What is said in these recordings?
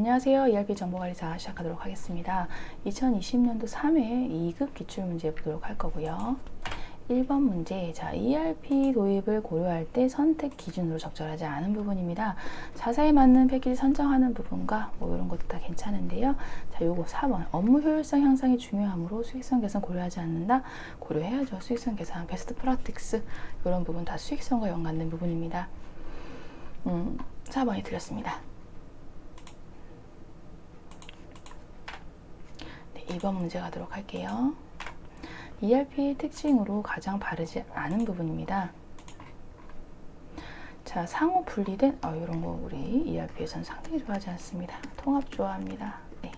안녕하세요. ERP 정보관리사 시작하도록 하겠습니다. 2020년도 3회 2급 기출문제 보도록 할 거고요. 1번 문제, ERP 도입을 고려할 때 선택 기준으로 적절하지 않은 부분입니다. 자사에 맞는 패키지 선정하는 부분과 이런 것도 다 괜찮은데요. 요거 4번, 업무 효율성 향상이 중요하므로 수익성 개선 고려하지 않는다. 고려해야죠. 수익성 개선, 베스트 프랙티스 이런 부분 다 수익성과 연관된 부분입니다. 4번이 틀렸습니다. 2번 문제 가도록 할게요. ERP의 특징으로 가장 바르지 않은 부분입니다. 상호 분리된 이런 거 우리 ERP에서는 상당히 좋아하지 않습니다. 통합 좋아합니다. 네.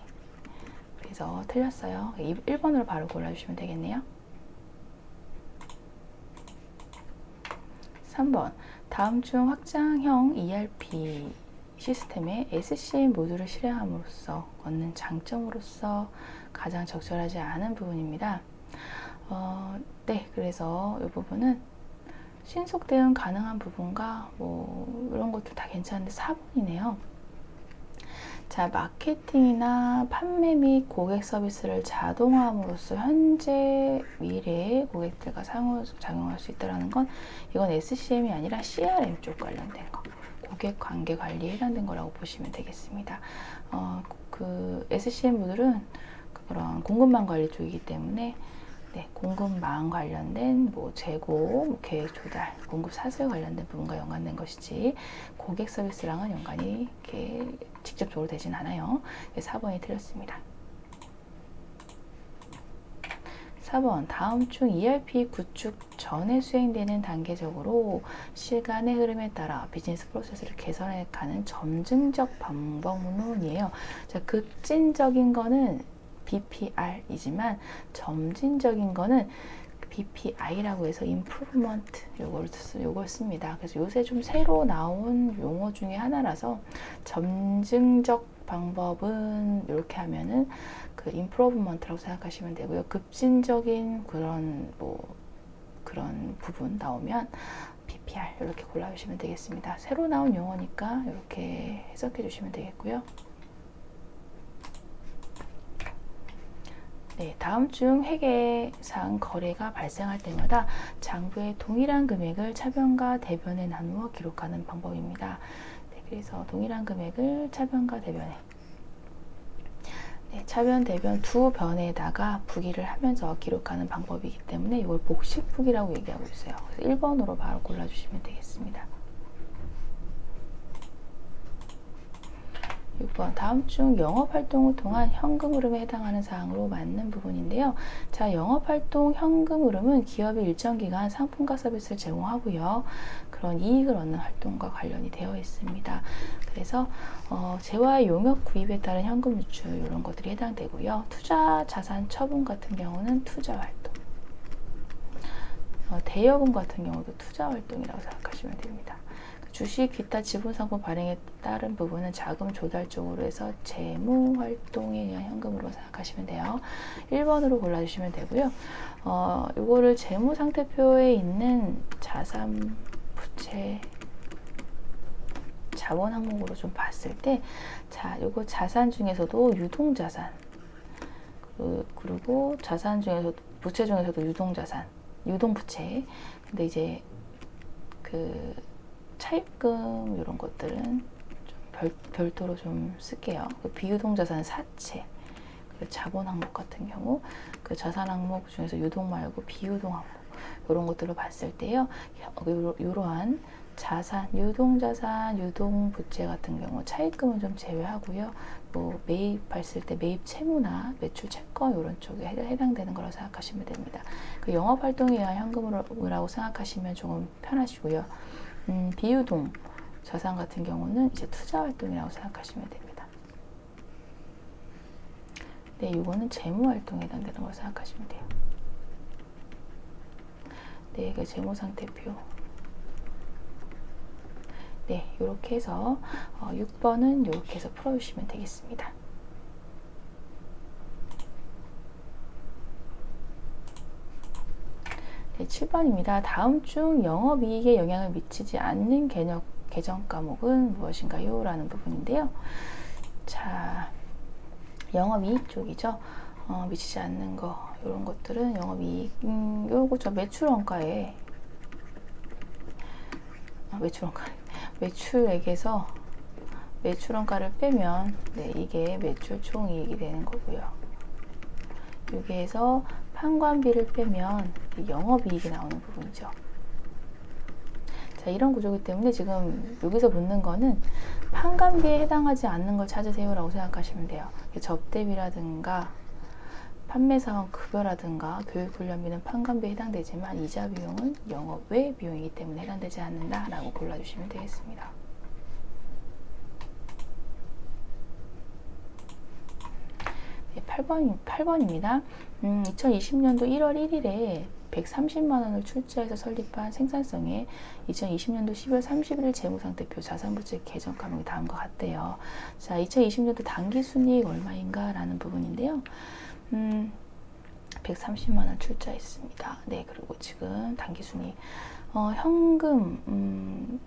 그래서 틀렸어요. 1번으로 바로 골라주시면 되겠네요. 3번, 다음 중 확장형 ERP 시스템에 SCM 모듈을 실행함으로써 얻는 장점으로서 가장 적절하지 않은 부분입니다. 네, 그래서 이 부분은 신속 대응 가능한 부분과 이런 것도 다 괜찮은데 4번이네요. 마케팅이나 판매 및 고객 서비스를 자동화함으로써 현재 미래의 고객들과 상호작용할 수 있다는 건 이건 SCM이 아니라 CRM 쪽 관련된 거, 고객 관계 관리에 해당된 거라고 보시면 되겠습니다. 그 SCM 모듈은 그런 공급망 관리 쪽이기 때문에 공급망 관련된 재고, 계획 조달, 공급 사슬 관련된 부분과 연관된 것이지 고객 서비스랑은 연관이 이렇게 직접적으로 되진 않아요. 4번이 틀렸습니다. 4번, 다음 중 ERP 구축 전에 수행되는 단계적으로 시간의 흐름에 따라 비즈니스 프로세스를 개선해 가는 점증적 방법론이에요. 급진적인 거는 BPR이지만 점진적인 거는 BPI라고 해서 improvement 요걸 씁니다. 그래서 요새 좀 새로 나온 용어 중에 하나라서 점증적 방법은 이렇게 하면은 그 improvement라고 생각하시면 되고요. 급진적인 그런 부분 나오면 BPR 이렇게 골라주시면 되겠습니다. 새로 나온 용어니까 이렇게 해석해 주시면 되겠고요. 네, 다음 중 회계상 거래가 발생할 때마다 장부에 동일한 금액을 차변과 대변에 나누어 기록하는 방법입니다. 네, 그래서 동일한 금액을 차변과 대변에, 차변, 대변 두 변에다가 부기를 하면서 기록하는 방법이기 때문에 이걸 복식부기라고 얘기하고 있어요. 그래서 1번으로 바로 골라주시면 되겠습니다. 6번, 다음 중 영업활동을 통한 현금 흐름에 해당하는 사항으로 맞는 부분인데요. 영업활동 현금 흐름은 기업이 일정 기간 상품과 서비스를 제공하고요. 그런 이익을 얻는 활동과 관련이 되어 있습니다. 그래서 재화 용역 구입에 따른 현금 유출 이런 것들이 해당되고요. 투자 자산 처분 같은 경우는 투자 활동, 대여금 같은 경우도 투자 활동이라고 생각하시면 됩니다. 주식, 기타 지분상품 발행에 따른 부분은 자금 조달 쪽으로 해서 재무 활동에 의한 현금으로 생각하시면 돼요. 1번으로 골라주시면 되고요. 이거를 재무 상태표에 있는 자산, 부채, 자본 항목으로 좀 봤을 때, 요거 자산 중에서도 유동자산, 그리고 자산 중에서도, 부채 중에서도 유동자산, 유동부채. 근데 이제 차입금 이런 것들은 좀 별도로 좀 쓸게요. 비유동자산 사채, 자본 항목 같은 경우 그 자산 항목 중에서 유동 말고 비유동 항목 이런 것들로 봤을 때요. 이러한 자산, 유동자산, 유동부채 같은 경우 차입금은 좀 제외하고요. 매입했을 때 매입 채무나 매출 채권 이런 쪽에 해당되는 거라고 생각하시면 됩니다. 영업활동에 의한 현금이라고 생각하시면 조금 편하시고요. 비유동 자산 같은 경우는 이제 투자 활동이라고 생각하시면 됩니다. 네, 이거는 재무 활동에 해당되는 걸 생각하시면 돼요. 네, 이게 재무 상태표. 네, 이렇게 해서 6번은 이렇게 해서 풀어주시면 되겠습니다. 네, 7번입니다. 다음 중 영업이익에 영향을 미치지 않는 개정 과목은 무엇인가요? 라는 부분인데요. 자, 영업이익 쪽이죠. 미치지 않는 거, 이런 것들은 영업이익. 요거 저 매출원가에 매출액에서 매출원가를 빼면 네, 이게 매출 총이익이 되는 거고요. 여기에서 판관비를 빼면 영업이익이 나오는 부분이죠. 자, 이런 구조이기 때문에 지금 여기서 묻는 거는 판관비에 해당하지 않는 걸 찾으세요 라고 생각하시면 돼요. 접대비라든가 판매사원 급여라든가 교육훈련비는 판관비에 해당되지만 이자 비용은 영업 외 비용이기 때문에 해당되지 않는다 라고 골라주시면 되겠습니다. 네, 8번입니다. 2020년도 1월 1일에 130만원을 출자해서 설립한 생산성에 2020년도 12월 31일 재무상태표 자산부채 개정 과목이 다음과 같대요. 자, 2020년도 단기순이익 얼마인가 라는 부분인데요. 130만원 출자했습니다. 네, 그리고 지금 단기순이익 현금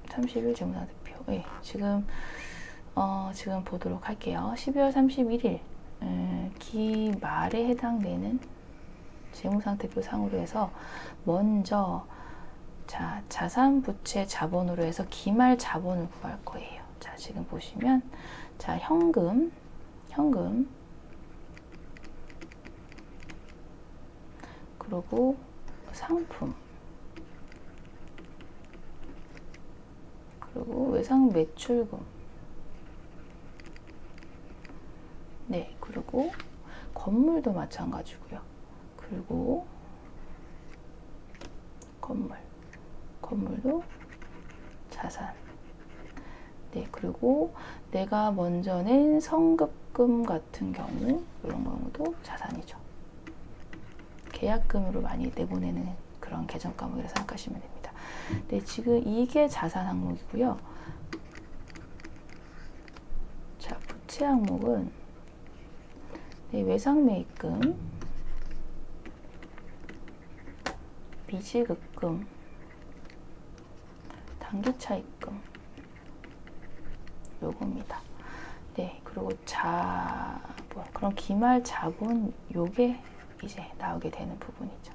30일 재무상태표. 네, 지금 보도록 할게요. 12월 31일 기말에 해당되는 재무상태표 상으로 해서 먼저 자, 자산부채 자본으로 해서 기말 자본을 구할 거예요. 자, 지금 보시면 자, 현금 그리고 상품 그리고 외상 매출금 네, 그리고 건물도 마찬가지고요. 그리고 건물도 자산. 네, 그리고 내가 먼저 낸 성급금 같은 경우 이런 경우도 자산이죠. 계약금으로 많이 내보내는 그런 계정 과목이라 생각하시면 됩니다. 네, 지금 이게 자산 항목이고요. 자, 부채 항목은 네, 외상매입금, 미지급금, 단기차입금 요겁니다. 네, 그리고 그럼 기말 자본 요게 이제 나오게 되는 부분이죠.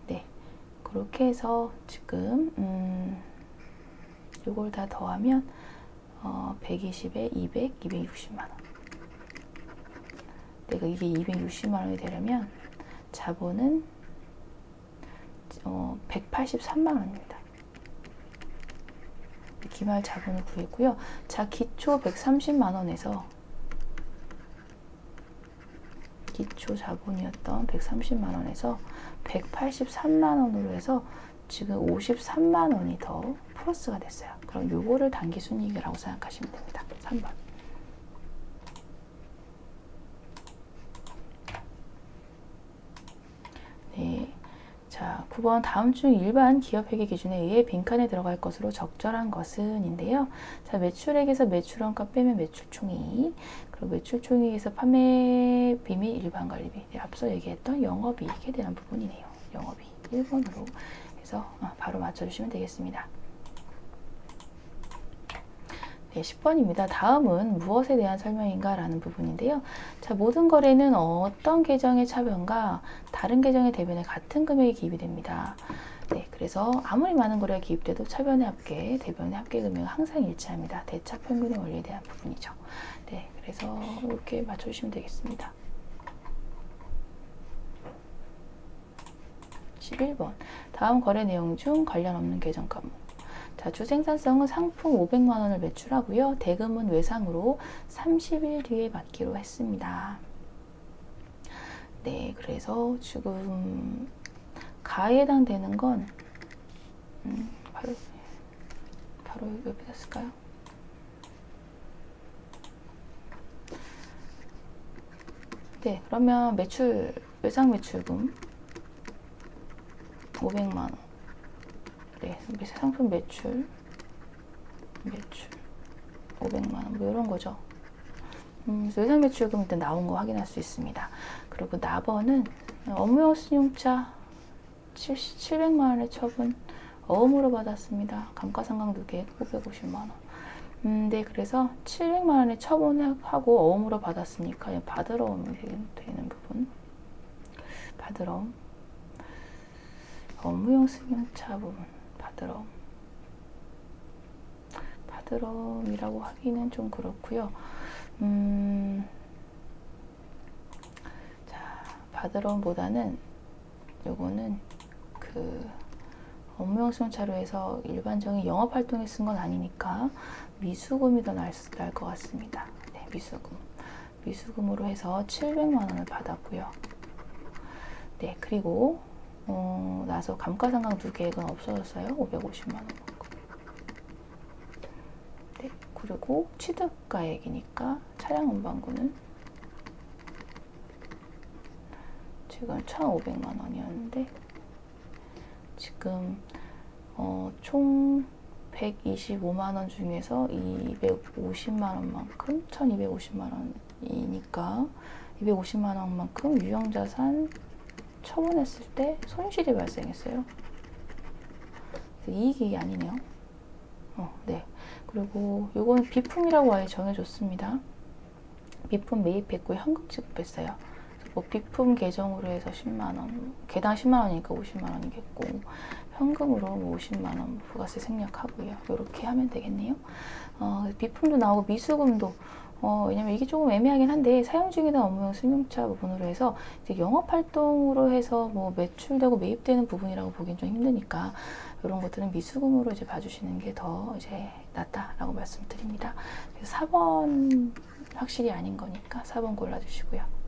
네, 그렇게 해서 지금 요걸 다 더하면 120에 200, 260만 원. 내가 이게 260만 원이 되려면 자본은 183만 원입니다. 기말 자본을 구했고요. 자, 기초 130만 원에서 기초 자본이었던 130만 원에서 183만 원으로 해서 지금 53만 원이 더 플러스가 됐어요. 그럼 요거를 단기순이익이라고 생각하시면 됩니다. 3번. 네. 자, 9번 다음 중 일반 기업회계 기준에 의해 빈칸에 들어갈 것으로 적절한 것은 인데요. 자, 매출액에서 매출원가 빼면 매출총이익, 그리고 매출총이익에서 판매비 및 일반관리비, 네, 앞서 얘기했던 영업이익에 대한 부분이네요. 영업이익 1번으로 해서 바로 맞춰주시면 되겠습니다. 네, 10번입니다. 다음은 무엇에 대한 설명인가 라는 부분인데요. 자, 모든 거래는 어떤 계정의 차변과 다른 계정의 대변에 같은 금액이 기입이 됩니다. 네, 그래서 아무리 많은 거래가 기입돼도 차변의 합계, 대변의 합계 금액은 항상 일치합니다. 대차 평균의 원리에 대한 부분이죠. 네, 그래서 이렇게 맞춰주시면 되겠습니다. 11번. 다음 거래 내용 중 관련 없는 계정 과목. 자, 주생산성은 상품 500만 원을 매출하고요. 대금은 외상으로 30일 뒤에 받기로 했습니다. 네, 그래서 지금 가에 해당되는 건 바로 옆에다 쓸까요? 네, 그러면 외상 매출금 500만 원. 네, 상품 매출 500만 원, 뭐 이런 거죠. 외상 매출금 일단 나온 거 확인할 수 있습니다. 그리고 납언은 업무용 승용차 700만 원의 처분 어음으로 받았습니다. 감가상각누계 550만 원. 네, 그래서 700만 원에 처분하고 어음으로 받았으니까 받으러 오면 되는 부분. 받으러 옴. 업무용 승용차 부분. 받으러 옴이라고 하기는 좀 그렇고요. 자, 받으러 옴보다는 요거는 그 업무용 승용차로 해서 일반적인 영업활동에 쓴 건 아니니까 미수금이 더 나을 것 같습니다. 네, 미수금으로 해서 700만 원을 받았고요. 네, 그리고 나서 감가상각두 계획은 없어졌어요. 550만 원만큼. 네, 그리고 취득가액이니까 차량 운반구는 지금 1,500만 원이었는데 지금 총 125만 원 중에서 250만 원만큼 1,250만 원이니까 250만 원만큼 유형자산 처분했을 때 손실이 발생했어요. 이익이 아니네요. 네. 그리고 요건 비품이라고 아예 정해줬습니다. 비품 매입했고 현금 지급했어요. 뭐 비품 계정으로 해서 10만 원, 개당 10만 원이니까 50만 원이겠고 현금으로 뭐 50만 원 부가세 생략하고요. 이렇게 하면 되겠네요. 비품도 나오고 미수금도 왜냐면 이게 조금 애매하긴 한데 사용 중이나 업무용 승용차 부분으로 해서 이제 영업 활동으로 해서 뭐 매출되고 매입되는 부분이라고 보기엔 좀 힘드니까 이런 것들은 미수금으로 이제 봐주시는 게 더 이제 낫다라고 말씀드립니다. 그래서 4번 확실히 아닌 거니까 4번 골라주시고요.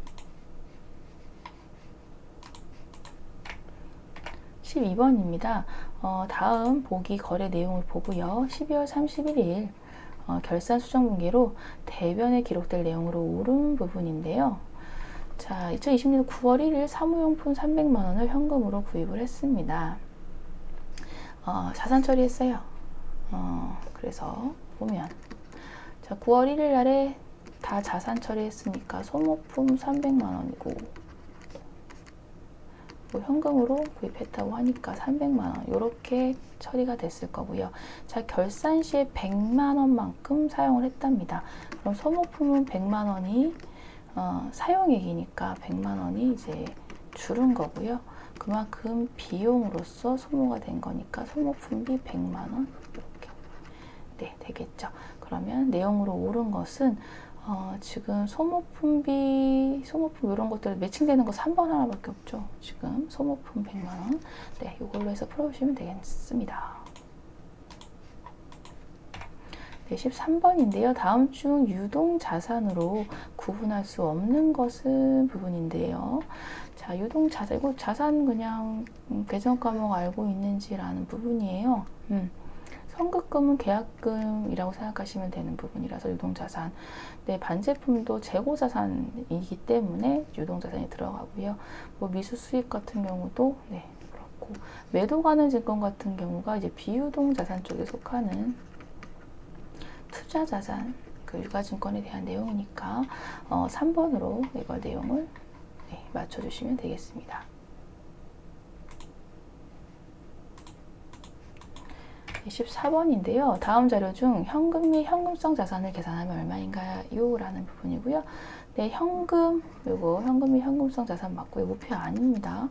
12번입니다. 다음 보기 거래 내용을 보고요. 12월 31일 결산 수정 분기로 대변에 기록될 내용으로 옳은 부분인데요. 자, 2020년 9월 1일 사무용품 300만 원을 현금으로 구입을 했습니다. 자산 처리했어요. 그래서 보면 자, 9월 1일 날에 다 자산 처리했으니까 소모품 300만 원이고 뭐 현금으로 구입했다고 하니까 300만 원 이렇게 처리가 됐을 거고요. 자, 결산 시에 100만 원만큼 사용을 했답니다. 그럼 소모품은 100만 원이 사용액이니까 100만 원이 이제 줄은 거고요. 그만큼 비용으로서 소모가 된 거니까 소모품비 100만 원 이렇게 네, 되겠죠. 그러면 내용으로 옳은 것은 지금 소모품 이런 것들 매칭되는 거 3번 하나밖에 없죠. 지금 소모품 100만 원. 네, 이걸로 해서 풀어주시면 되겠습니다. 네, 13번인데요. 다음 중 유동자산으로 구분할 수 없는 것은 부분인데요. 자, 유동자산, 이거 자산 그냥 계정 과목 알고 있는지라는 부분이에요. 선급금은 계약금이라고 생각하시면 되는 부분이라서 유동자산. 네, 반제품도 재고자산이기 때문에 유동자산이 들어가고요. 뭐 미수 수익 같은 경우도 네, 그렇고 매도 가능 증권 같은 경우가 이제 비유동자산 쪽에 속하는 투자자산, 그 유가증권에 대한 내용이니까 3번으로 이걸 내용을 네, 맞춰주시면 되겠습니다. 14번인데요. 다음 자료 중 현금 및 현금성 자산을 계산하면 얼마인가요? 라는 부분이고요. 네, 현금 및 현금성 자산 맞고요. 우표 아닙니다.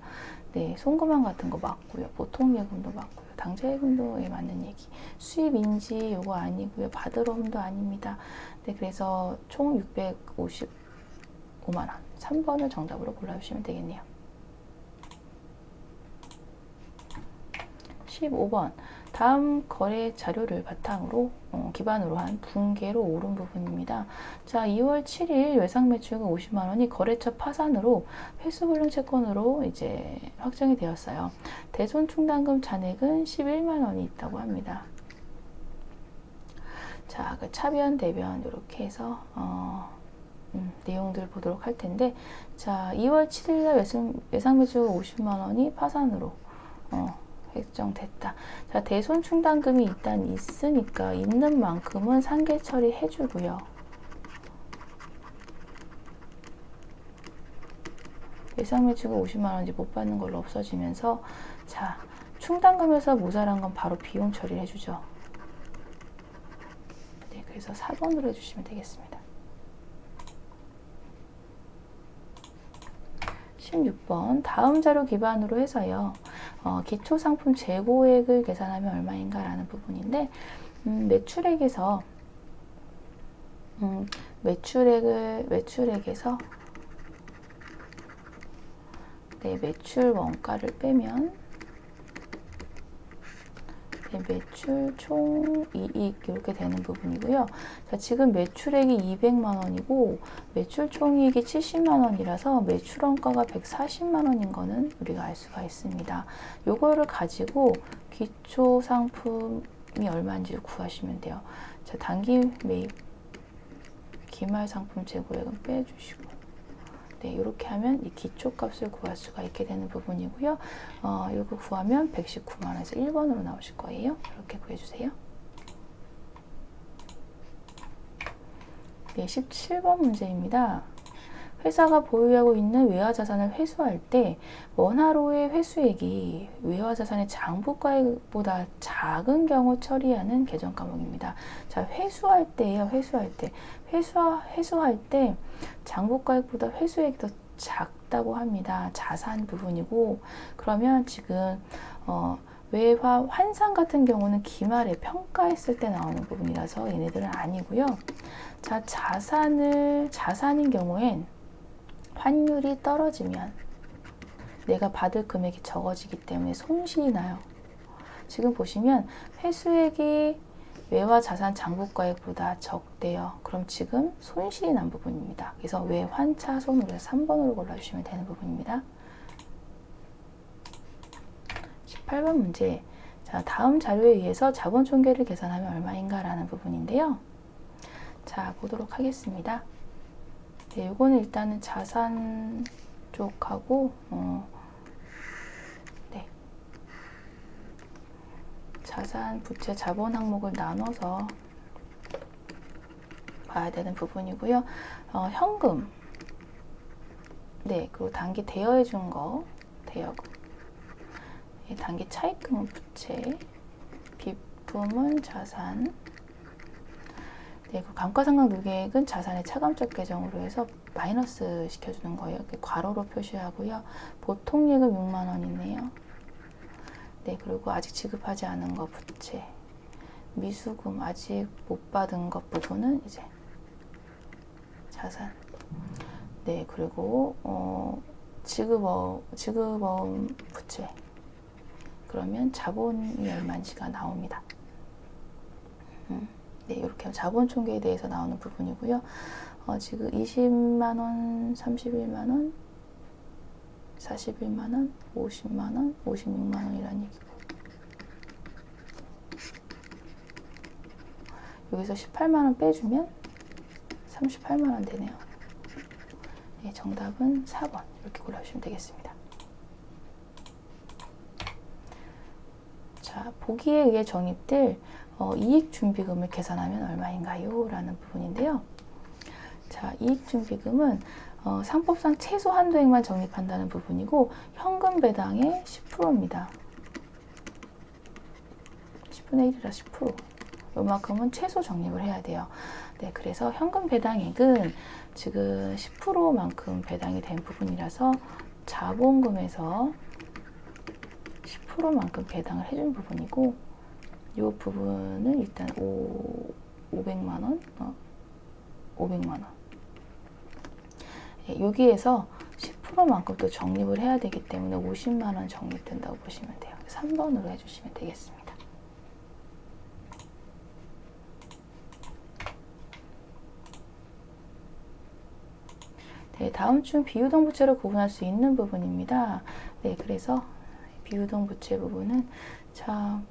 네, 송금함 같은 거 맞고요. 보통 예금도 맞고요. 당좌 예금도에 맞는 얘기. 수입인지 요거 아니고요. 받으러 옴도 아닙니다. 네, 그래서 총 655만 원. 3번을 정답으로 골라주시면 되겠네요. 15번. 다음 거래 자료를 바탕으로 기반으로 한 분계로 옳은 부분입니다. 자, 2월 7일 외상 매출금 50만 원이 거래처 파산으로 회수불능 채권으로 이제 확정이 되었어요. 대손 충당금 잔액은 11만 원이 있다고 합니다. 자, 그 차변 대변 이렇게 해서 내용들 보도록 할 텐데, 자, 2월 7일 날 외상 매출금 50만 원이 파산으로 획정됐다. 자, 대손 충당금이 일단 있으니까 있는 만큼은 상계 처리해 주고요. 외상 매출금 50만 원인지 못 받는 걸로 없어지면서 자, 충당금에서 모자란 건 바로 비용 처리를 해주죠. 네, 그래서 4번으로 해주시면 되겠습니다. 16번 다음 자료 기반으로 해서요. 기초상품 재고액을 계산하면 얼마인가 라는 부분인데 매출액에서 매출액에서 매출 원가를 빼면 매출 총 이익 이렇게 되는 부분이고요. 자, 지금 매출액이 200만 원이고 매출 총이익이 70만 원이라서 매출 원가가 140만 원인 거는 우리가 알 수가 있습니다. 요거를 가지고 기초 상품이 얼마인지 구하시면 돼요. 자, 단기 매입 기말 상품 재고액은 빼주시고 이렇게 하면 이 기초값을 구할 수가 있게 되는 부분이고요. 이거 구하면 119만 원에서 1번으로 나오실 거예요. 이렇게 구해주세요. 네, 17번 문제입니다. 회사가 보유하고 있는 외화자산을 회수할 때 원화로의 회수액이 외화자산의 장부가액보다 작은 경우 처리하는 계정 과목입니다. 자, 회수할 때예요. 회수할 때. 회수할 때 장부가액보다 회수액이 더 작다고 합니다. 자산 부분이고 그러면 지금 외화 환산 같은 경우는 기말에 평가했을 때 나오는 부분이라서 얘네들은 아니고요. 자, 자산인 경우엔 환율이 떨어지면 내가 받을 금액이 적어지기 때문에 손실이 나요. 지금 보시면 회수액이 외화 자산 장부가액보다 적대요. 그럼 지금 손실이 난 부분입니다. 그래서 외환차손으로 3번으로 골라주시면 되는 부분입니다. 18번 문제. 자, 다음 자료에 의해서 자본 총계를 계산하면 얼마인가 라는 부분인데요. 자, 보도록 하겠습니다. 네, 요거는 일단은 자산 쪽하고 자산, 부채, 자본 항목을 나눠서 봐야 되는 부분이고요. 현금, 그리고 단기 대여해 준 거, 대여금, 단기 차입금은 부채, 비품은 자산, 그 감가상각 누계액은 자산의 차감적 계정으로 해서 마이너스 시켜주는 거예요. 괄호로 표시하고요. 보통예금 6만 원이네요. 그리고 아직 지급하지 않은 거 부채, 미수금 아직 못 받은 것 부분은 이제 자산. 그리고 지급어음 부채. 그러면 자본이 얼마인지가 나옵니다. 이렇게 자본 총계에 대해서 나오는 부분이고요. 지금 20만 원, 31만 원, 41만 원, 50만 원, 56만 원이라는 얘기고 여기서 18만 원 빼주면 38만 원 되네요. 정답은 4번 이렇게 골라주시면 되겠습니다. 자, 보기에 의해 정입될 이익준비금을 계산하면 얼마인가요? 라는 부분인데요. 자, 이익준비금은 상법상 최소 한도액만 적립한다는 부분이고 현금 배당의 10%입니다. 10분의 1이라 10%. 요만큼은 최소 적립을 해야 돼요. 그래서 현금 배당액은 지금 10%만큼 배당이 된 부분이라서 자본금에서 10%만큼 배당을 해준 부분이고 이 부분은 일단 500만 원, 500만 원. 여기에서 10%만큼 또 적립을 해야 되기 때문에 50만 원 적립된다고 보시면 돼요. 3번으로 해주시면 되겠습니다. 다음 중 비유동 부채로 구분할 수 있는 부분입니다. 그래서 비유동 부채 부분은 자,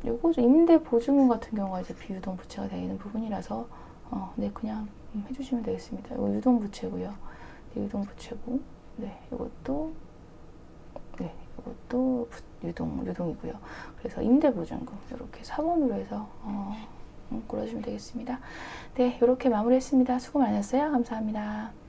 요거 임대 보증금 같은 경우가 이제 비유동 부채가 되는 부분이라서 그냥 해주시면 되겠습니다. 이거 유동 부채고요. 유동 부채고, 이것도 유동이고요. 그래서 임대 보증금 이렇게 4번으로 해서 골라주시면 되겠습니다. 이렇게 마무리했습니다. 수고 많으셨어요. 감사합니다.